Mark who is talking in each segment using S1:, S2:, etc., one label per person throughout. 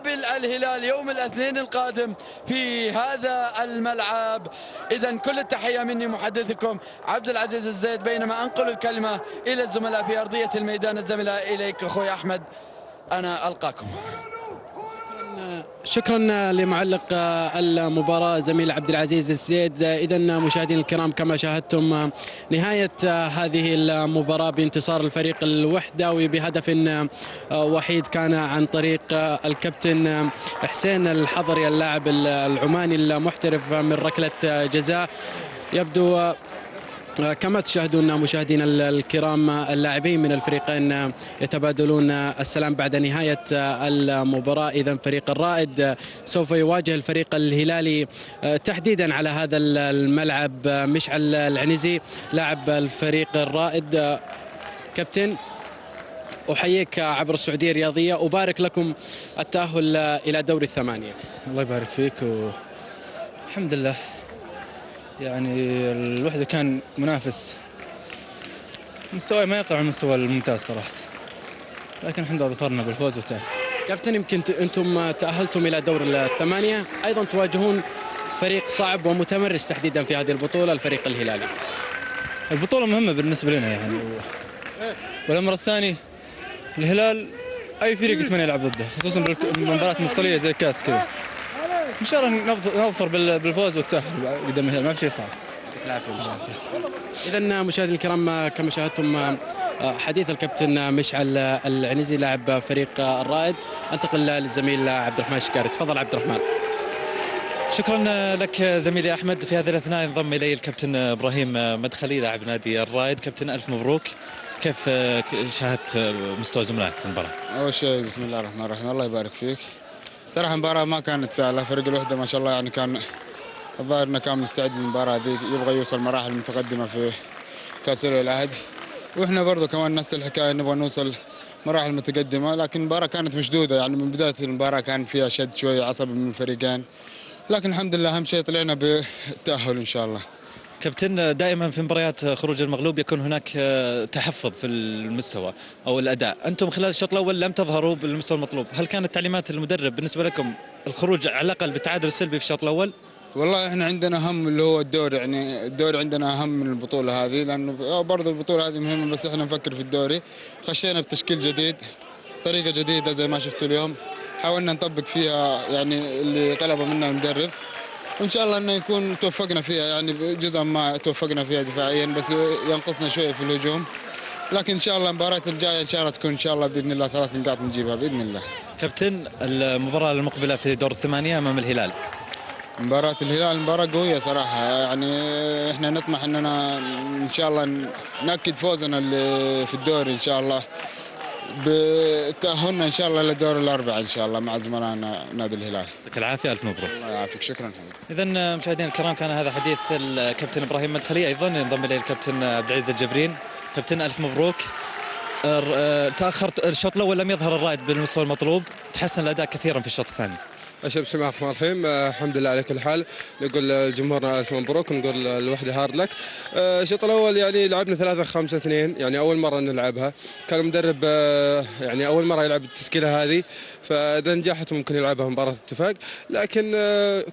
S1: يقابل الهلال يوم الاثنين القادم في هذا الملعب. إذا كل التحية مني محدثكم عبد العزيز الزيد، بينما أنقل الكلمة إلى الزملاء في أرضية الميدان. الزملاء إليك أخوي أحمد، أنا ألقاكم.
S2: شكرا لمعلق المباراة زميل عبد العزيز الزيد. إذا مشاهدينا الكرام، كما شاهدتم نهاية هذه المباراة بانتصار الفريق الوحداوي بهدف وحيد كان عن طريق الكابتن حسين الحضري اللاعب العماني المحترف من ركلة جزاء. يبدو كما تشاهدون مشاهدينا الكرام اللاعبين من الفريقين يتبادلون السلام بعد نهاية المباراة. إذن فريق الرائد سوف يواجه الفريق الهلالي تحديدا على هذا الملعب. مشعل العنزي لاعب الفريق الرائد، كابتن أحييك عبر السعودية الرياضية، أبارك لكم التأهل إلى دور الثمانية.
S3: الله يبارك فيك، والحمد لله. يعني الوحدة كان منافس مستوى ما يقرب عن المستوى الممتاز صراحة، لكن الحمد لله ظفرنا بالفوز والتأهل.
S2: كابتن، يمكن أنتم تأهلتم إلى دور الثمانية، أيضا تواجهون فريق صعب ومتمرس تحديدا في هذه البطولة، الفريق الهلالي.
S3: البطولة مهمة بالنسبة لنا يعني، والأمر الثاني الهلال أي فريق يتمنى يلعب ضده، خصوصا بالمباريات المفصلية زي الكاس كذا. إن شاء الله نظفر بالفوز والتأهل قدام الهلال، ما في شيء صعب.
S2: إذا مشاهدينا الكرام، كما شاهدتم حديث الكابتن مشعل العنزي لاعب فريق الرائد. انتقل للزميل عبد الرحمن الشكاري. تفضل عبد الرحمن.
S4: شكرا لك زميلي أحمد. في هذه الأثناء ينضم إلي الكابتن إبراهيم مدخلي لاعب نادي الرائد. كابتن ألف مبروك، كيف شاهدت مستوى زملائك في المباراة؟
S5: أول شيء بسم الله الرحمن الرحيم، الله يبارك فيك. صراحة المباراة ما كانت سهلة، فريق الوحدة ما شاء الله يعني كان الظاهر انه كان مستعد للمباراة ذيك، يبغى يوصل مراحل متقدمة في كأس العهد، واحنا برضو كمان نفس الحكاية نبغى نوصل مراحل متقدمة، لكن المباراة كانت مشدودة يعني من بداية المباراة كان فيها شد شوية عصبي من الفريقين، لكن الحمد لله أهم شيء طلعنا بالتأهل إن شاء الله.
S4: كابتن، دائما في مباريات خروج المغلوب يكون هناك تحفظ في المستوى او الاداء، انتم خلال الشوط الاول لم تظهروا بالمستوى المطلوب، هل كانت تعليمات المدرب بالنسبه لكم الخروج على الاقل بالتعادل السلبي في الشوط الاول؟
S5: والله احنا عندنا هم اللي هو الدوري، يعني الدوري عندنا اهم من البطوله هذه، لانه برضه البطوله هذه مهمه، بس احنا نفكر في الدوري. خشينا بتشكيل جديد، طريقه جديده زي ما شفتوا اليوم، حاولنا نطبق فيها يعني اللي طلبه منا المدرب، وان شاء الله انه يكون توفقنا فيها، يعني جزء ما توفقنا فيها دفاعيا، بس ينقصنا شويه في الهجوم، لكن ان شاء الله المباراه الجايه ان شاء الله تكون ان شاء الله باذن الله 3 نقاط نجيبها باذن الله.
S4: كابتن، المباراه المقبله في دور الثمانيه امام الهلال.
S5: مباراة الهلال مباراة قوية صراحة، يعني احنا نطمح اننا ان شاء الله نأكد فوزنا اللي في الدوري ان شاء الله، بتأهلنا ان شاء الله للدور الاربعاء ان شاء الله مع زملائنا نادي الهلال.
S4: يعطيك العافية، الف مبروك.
S5: الله يعافيك، شكرا حبيبي.
S4: اذا مشاهدينا الكرام، كان هذا حديث الكابتن ابراهيم مدخلي، ايضا ينضم اليه الكابتن عبد العزيز الجبرين. كابتن الف مبروك. تاخرت الشوط الاول، لم يظهر الرائد بالمستوى المطلوب، تحسن الاداء كثيرا في الشوط الثاني.
S6: بسم الله الرحمن الرحيم. الحمد لله على كل حال، نقول لجمهورنا الف مبروك، ونقول الوحده هارد لك. الشوط الاول يعني لعبنا 3-5-2، يعني اول مره نلعبها، كان المدرب يعني اول مره يلعب التشكيله هذه، فاذا نجحت ممكن يلعبها مباراه اتفاق، لكن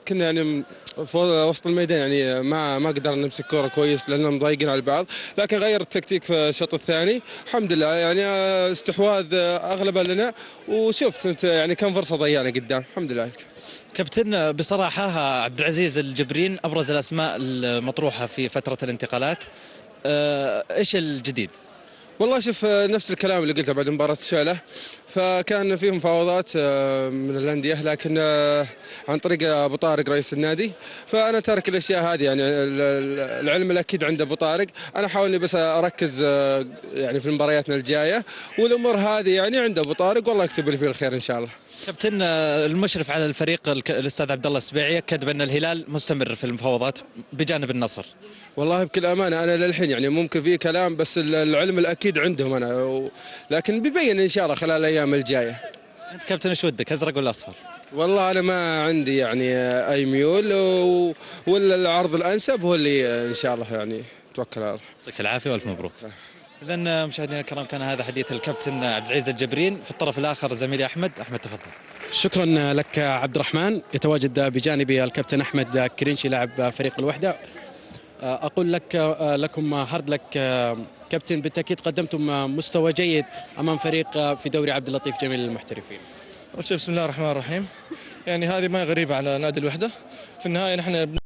S6: كنا يعني وسط الميدان يعني ما قدرنا نمسك كوره كويس لاننا مضايقين على البعض، لكن غير التكتيك في الشوط الثاني الحمد لله، يعني استحواذ اغلبها لنا، وشفت انت يعني كم فرصه ضيعنا قدام الحمد لله.
S4: كابتن، بصراحه عبد العزيز الجبرين ابرز الاسماء المطروحه في فتره الانتقالات، ايش الجديد؟
S6: والله شوف، نفس الكلام اللي قلته بعد مباراة شعلة، فكان فيه مفاوضات من الأندية، لكن عن طريق أبو طارق رئيس النادي، فأنا تارك الأشياء هذه، يعني العلم الأكيد عند أبو طارق، أنا أحاول إني بس أركز يعني في مبارياتنا الجاية، والأمور هذه يعني عند أبو طارق، والله يكتب لي فيه الخير إن شاء الله.
S4: كابتن، المشرف على الفريق الاستاذ عبد الله السبيعي اكد بان الهلال مستمر في المفاوضات بجانب النصر.
S6: والله بكل امانه انا للحين يعني ممكن في كلام، بس العلم الاكيد عندهم انا، لكن بيبين ان شاء الله خلال الايام الجايه.
S4: انت كابتن ايش ودك، ازرق ولا اصفر؟
S6: والله انا ما عندي يعني اي ميول، ولا العرض الانسب هو اللي ان شاء الله يعني توكل على الله.
S4: يعطيك العافيه والف مبروك. إذن مشاهدينا الكرام، كان هذا حديث الكابتن عبد العزيز الجبرين. في الطرف الآخر زميلي أحمد تفضل.
S2: شكرا لك عبد الرحمن. يتواجد بجانبي الكابتن أحمد كرنشي لاعب فريق الوحدة. أقول لكم هارد لك كابتن، بالتأكيد قدمتم مستوى جيد أمام فريق في دوري عبد اللطيف جميل للمحترفين.
S7: أول شيء بسم الله الرحمن الرحيم. يعني هذه ما غريبة على نادي الوحدة. في النهاية نحن